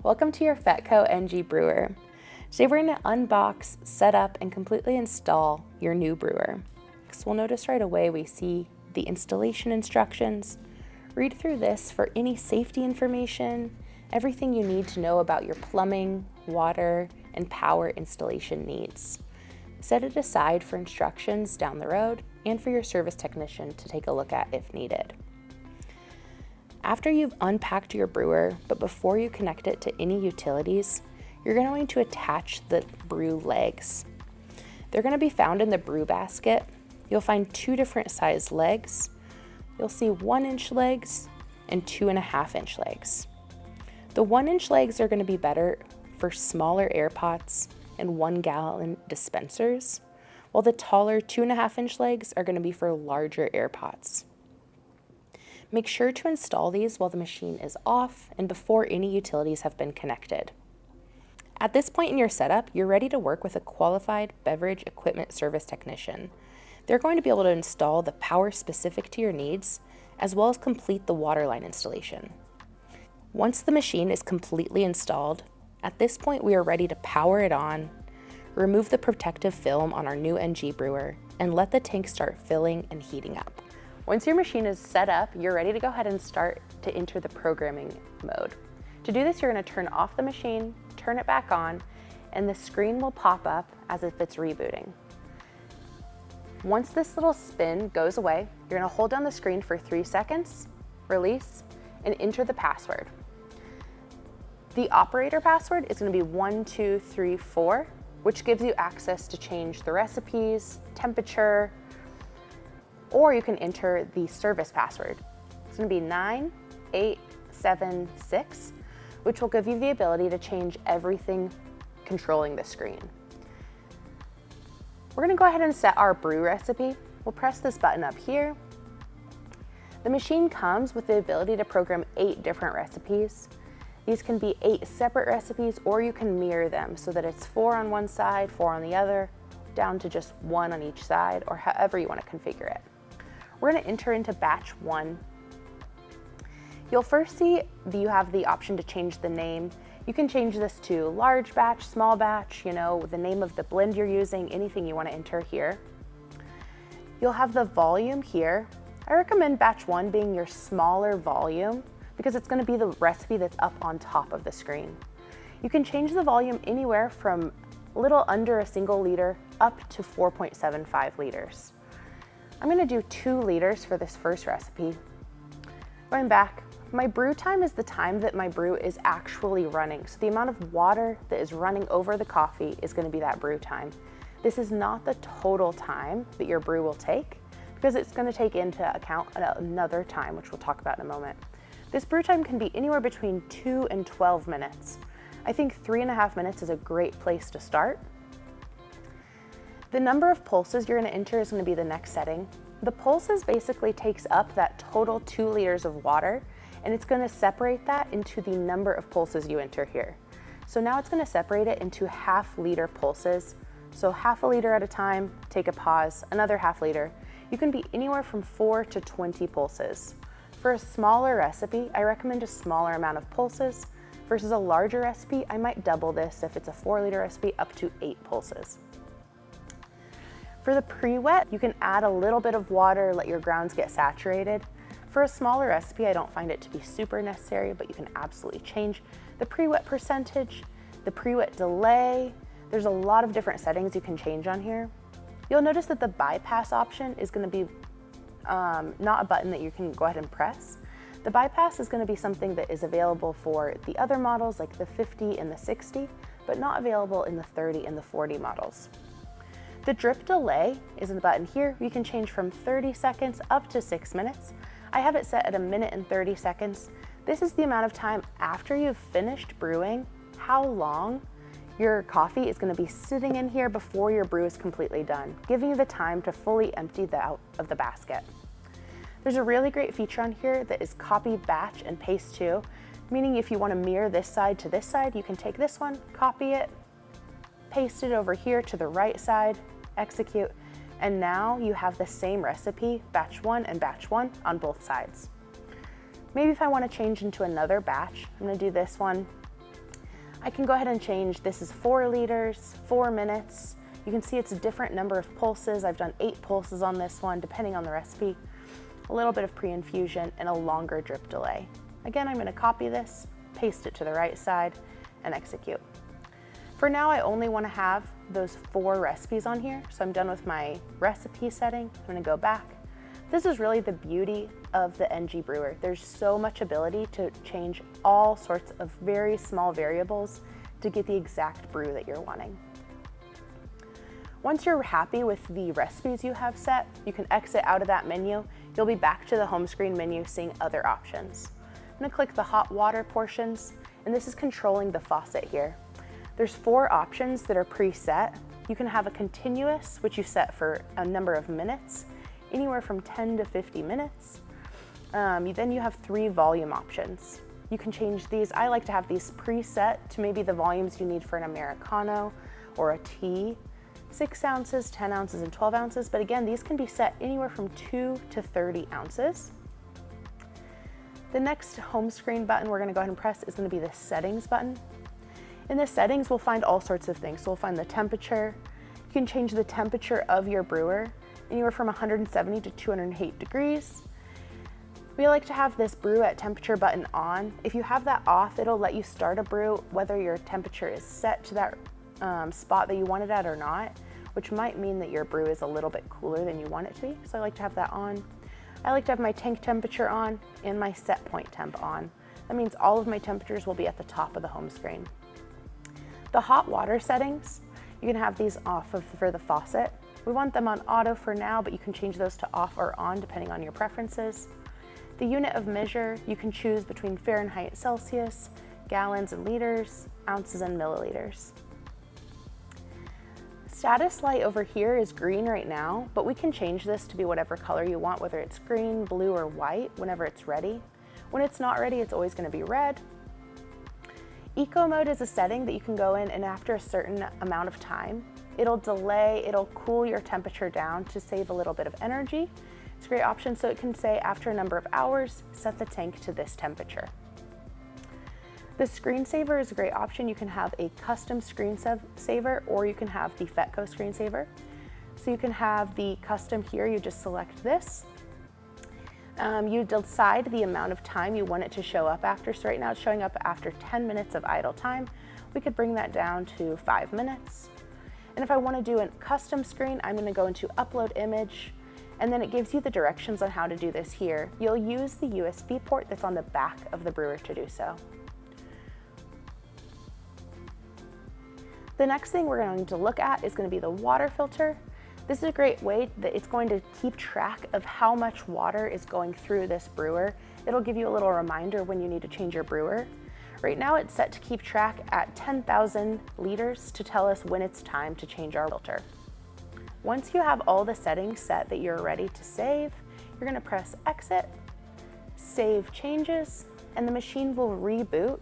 Welcome to your Fetco NG brewer. Today we're going to unbox, set up, and completely install your new brewer. So we'll notice right away we see the installation instructions. Read through this for any safety information, everything you need to know about your plumbing, water, and power installation needs. Set it aside for instructions down the road and for your service technician to take a look at if needed. After you've unpacked your brewer, but before you connect it to any utilities, you're going to attach the brew legs. They're going to be found in the brew basket. You'll find two different size legs. You'll see 1-inch legs and 2.5-inch legs. The 1-inch legs are going to be better for smaller air pots and 1-gallon dispensers, while the taller 2.5-inch legs are going to be for larger air pots. Make sure to install these while the machine is off and before any utilities have been connected. At this point in your setup, you're ready to work with a qualified beverage equipment service technician. They're going to be able to install the power specific to your needs, as well as complete the water line installation. Once the machine is completely installed, at this point we are ready to power it on, remove the protective film on our new NG brewer, and let the tank start filling and heating up. Once your machine is set up, you're ready to go ahead and start to enter the programming mode. To do this, you're going to turn off the machine, turn it back on, and the screen will pop up as if it's rebooting. Once this little spin goes away, you're going to hold down the screen for 3 seconds, release, and enter the password. The operator password is going to be 1234, which gives you access to change the recipes, temperature, or you can enter the service password. It's going to be 9876, which will give you the ability to change everything controlling the screen. We're going to go ahead and set our brew recipe. We'll press this button up here. The machine comes with the ability to program 8 different recipes. These can be 8 separate recipes, or you can mirror them so that it's 4 on one side, 4 on the other, down to just 1 on each side, or however you want to configure it. We're going to enter into batch 1. You'll first see that you have the option to change the name. You can change this to large batch, small batch, the name of the blend you're using, anything you want to enter here. You'll have the volume here. I recommend batch 1 being your smaller volume because it's going to be the recipe that's up on top of the screen. You can change the volume anywhere from a little under a single liter up to 4.75 liters. I'm going to do 2 liters for this first recipe. Going back, my brew time is the time that my brew is actually running. So the amount of water that is running over the coffee is going to be that brew time. This is not the total time that your brew will take because it's going to take into account another time, which we'll talk about in a moment. This brew time can be anywhere between 2 and 12 minutes. I think 3.5 minutes is a great place to start. The number of pulses you're going to enter is going to be the next setting. The pulses basically takes up that total 2 liters of water, and it's going to separate that into the number of pulses you enter here. So now it's going to separate it into half-liter pulses. So half a liter at a time, take a pause, another half liter. You can be anywhere from 4 to 20 pulses. For a smaller recipe, I recommend a smaller amount of pulses. Versus a larger recipe, I might double this if it's a 4-liter recipe up to 8 pulses. For the pre-wet, you can add a little bit of water, let your grounds get saturated. For a smaller recipe, I don't find it to be super necessary, but you can absolutely change the pre-wet percentage, the pre-wet delay. There's a lot of different settings you can change on here. You'll notice that the bypass option is going to be not a button that you can go ahead and press. The bypass is going to be something that is available for the other models like the 50 and the 60, but not available in the 30 and the 40 models. The drip delay is in the button here. You can change from 30 seconds up to 6 minutes. I have it set at 1 minute and 30 seconds. This is the amount of time after you've finished brewing, how long your coffee is going to be sitting in here before your brew is completely done, giving you the time to fully empty out of the basket. There's a really great feature on here that is copy, batch, and paste to, meaning if you want to mirror this side to this side, you can take this one, copy it, paste it over here to the right side, execute, and now you have the same recipe, batch 1 and batch 1 on both sides. Maybe if I want to change into another batch, I'm going to do this one, I can go ahead and change, this is 4 liters, 4 minutes. You can see it's a different number of pulses. I've done 8 pulses on this one, depending on the recipe. A little bit of pre-infusion and a longer drip delay. Again, I'm gonna copy this, paste it to the right side, and execute. For now, I only wanna have those 4 recipes on here, so I'm done with my recipe setting. I'm gonna go back. This is really the beauty of the NG Brewer. There's so much ability to change all sorts of very small variables to get the exact brew that you're wanting. Once you're happy with the recipes you have set, you can exit out of that menu. You'll be back to the home screen menu seeing other options. I'm gonna click the hot water portions, and this is controlling the faucet here. There's 4 options that are preset. You can have a continuous, which you set for a number of minutes, anywhere from 10 to 50 minutes. Then you have 3 volume options. You can change these. I like to have these preset to maybe the volumes you need for an Americano or a tea, 6 ounces, 10 ounces, and 12 ounces. But again, these can be set anywhere from 2 to 30 ounces. The next home screen button we're gonna go ahead and press is gonna be the settings button. In the settings, we'll find all sorts of things. So we'll find the temperature. You can change the temperature of your brewer anywhere from 170 to 208 degrees. We like to have this brew at temperature button on. If you have that off, it'll let you start a brew whether your temperature is set to that spot that you want it at or not, which might mean that your brew is a little bit cooler than you want it to be. So I like to have that on. I like to have my tank temperature on and my set point temp on. That means all of my temperatures will be at the top of the home screen. The hot water settings, you can have these off for the faucet. We want them on auto for now, but you can change those to off or on depending on your preferences. The unit of measure, you can choose between Fahrenheit, Celsius, gallons and liters, ounces and milliliters. Status light over here is green right now, but we can change this to be whatever color you want, whether it's green, blue, or white whenever it's ready. When it's not ready, it's always gonna be red. Eco mode is a setting that you can go in, and after a certain amount of time, it'll cool your temperature down to save a little bit of energy. It's a great option, so it can say after a number of hours, set the tank to this temperature. The screensaver is a great option. You can have a custom screensaver, or you can have the Fetco screensaver. So you can have the custom here, you just select this. You decide the amount of time you want it to show up after. So right now it's showing up after 10 minutes of idle time. We could bring that down to 5 minutes. And if I want to do a custom screen, I'm going to go into upload image, and then it gives you the directions on how to do this here. You'll use the USB port that's on the back of the brewer to do so. The next thing we're going to look at is going to be the water filter. This is a great way that it's going to keep track of how much water is going through this brewer. It'll give you a little reminder when you need to change your brewer. Right now it's set to keep track at 10,000 liters to tell us when it's time to change our filter. Once you have all the settings set that you're ready to save, you're gonna press exit, save changes, and the machine will reboot,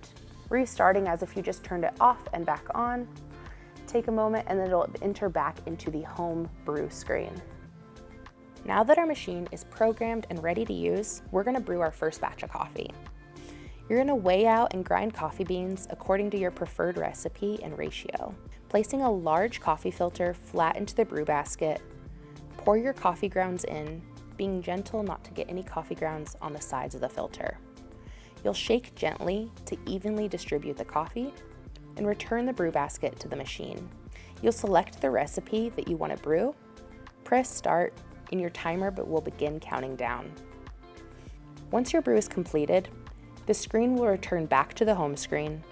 restarting as if you just turned it off and back on. Take a moment and then it'll enter back into the home brew screen. Now that our machine is programmed and ready to use, we're gonna brew our first batch of coffee. You're gonna weigh out and grind coffee beans according to your preferred recipe and ratio. Placing a large coffee filter flat into the brew basket, pour your coffee grounds in, being gentle not to get any coffee grounds on the sides of the filter. You'll shake gently to evenly distribute the coffee and return the brew basket to the machine. You'll select the recipe that you want to brew, press start, and your timer will begin counting down. Once your brew is completed, the screen will return back to the home screen.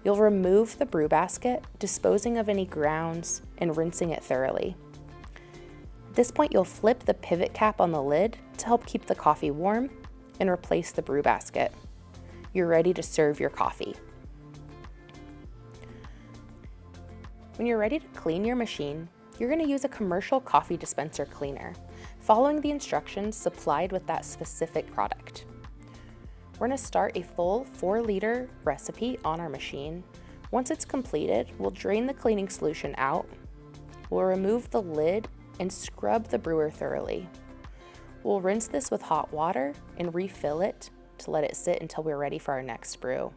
You'll remove the brew basket, disposing of any grounds and rinsing it thoroughly. At this point, you'll flip the pivot cap on the lid to help keep the coffee warm and replace the brew basket. You're ready to serve your coffee. When you're ready to clean your machine, you're going to use a commercial coffee dispenser cleaner, following the instructions supplied with that specific product. We're going to start a full 4-liter recipe on our machine. Once it's completed, we'll drain the cleaning solution out. We'll remove the lid and scrub the brewer thoroughly. We'll rinse this with hot water and refill it to let it sit until we're ready for our next brew.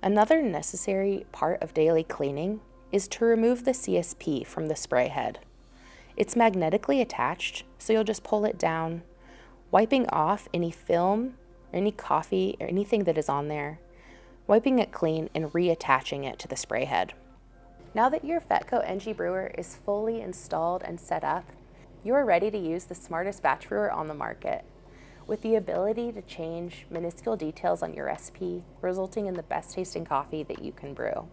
Another necessary part of daily cleaning is to remove the CSP from the spray head. It's magnetically attached, so you'll just pull it down, wiping off any film, any coffee, or anything that is on there, wiping it clean and reattaching it to the spray head. Now that your Fetco NG brewer is fully installed and set up, you are ready to use the smartest batch brewer on the market, with the ability to change minuscule details on your recipe, resulting in the best tasting coffee that you can brew.